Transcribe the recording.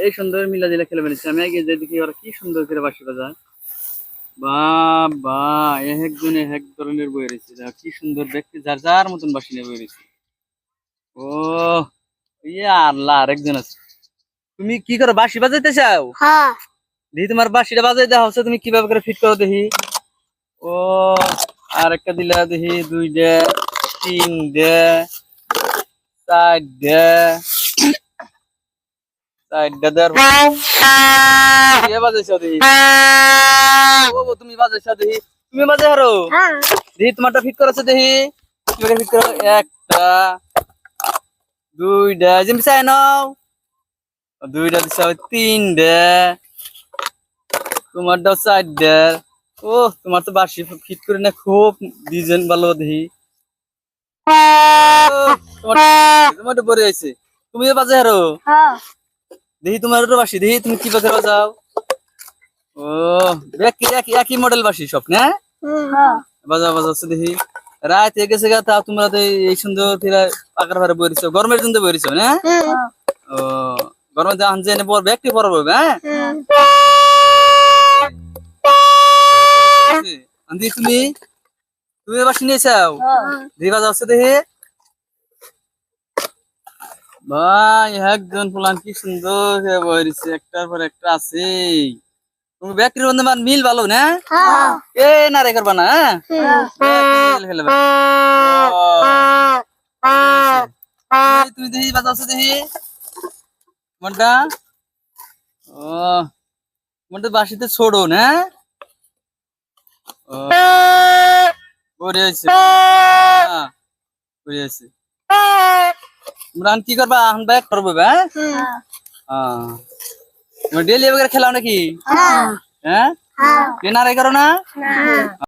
এই সুন্দর মিলা দিলে খেলে ফেলেছি আমি আগে যে দেখি ওরা কি সুন্দর করে বাঁশি বাজায়। বাবা একজন এক ধরনের বই রয়েছে কি সুন্দর দেখতে যার যার মতন বাঁশি নিয়ে বই রয়েছে। ও ইয়ে আল্লাহ আরেকজন আছে। তুমি কি করো বাঁশি বাজাইতে চাও? হ্যাঁ। দেখি তোমার বাঁশিটা বাজাই দেওয়া হচ্ছে তুমি কিভাবে করে ফিট করো দেখি। ও আর একটা দিলা দেখি, দুইটা, তিনটা, চারটা, চারটা দেওয়ার বাজাইছ দেখি। ও তুমি বাজাইছ দেখি, তুমি বাজাই হারো দেখি তোমারটা ফিট করেছো দেখি কিভাবে ফিট করো। একটা, দুইটা, যেমন চাই নাও, দুইটা দিছ, তিনটা, তোমারটাও চারটা। ও তোমার তো বাঁশি ফিট করে না খুব ডিজাইন ভালো দেখি। তোমার পরে আছে, তুমিও বাজাই হারো দেখি তোমার বাঁশি দেখি তুমি কি বাজার বাজাও। ও একই মডেল বাঁশি সব না? বাজাও বাজাচ্ছে দেখি। রাত হয়ে গেছে গা, তাও তোমরা তো এই সুন্দর পাকার ভারে বই দিছো, গরমের জন্য বই দিছো না? ও গরমের জাহান যে পড়বে একটি পড়বে। হ্যাঁ আন্দি তুমি তুমি বাঁশি নিয়েছাও দেখি বাজাচ্ছে দেখি। ভাই একজন ফুলান কি সুন্দর বই দিছে, একটার পর একটা আছে। তুমি ব্যাকটির বন্ধু মান মিল ভালো না? এ না রে করবা না। তুমি দেখি বাজাচ্ছ দেখি মনটা। ও মনটা বাঁশিতে ছোড়ো না? ও পড়ে আছে পড়ে আছে। তোমরা কি করবা এখন ব্যাক করবো? হ্যাঁ ডেলি খেলাও নাকি? হ্যাঁ না রে করো না।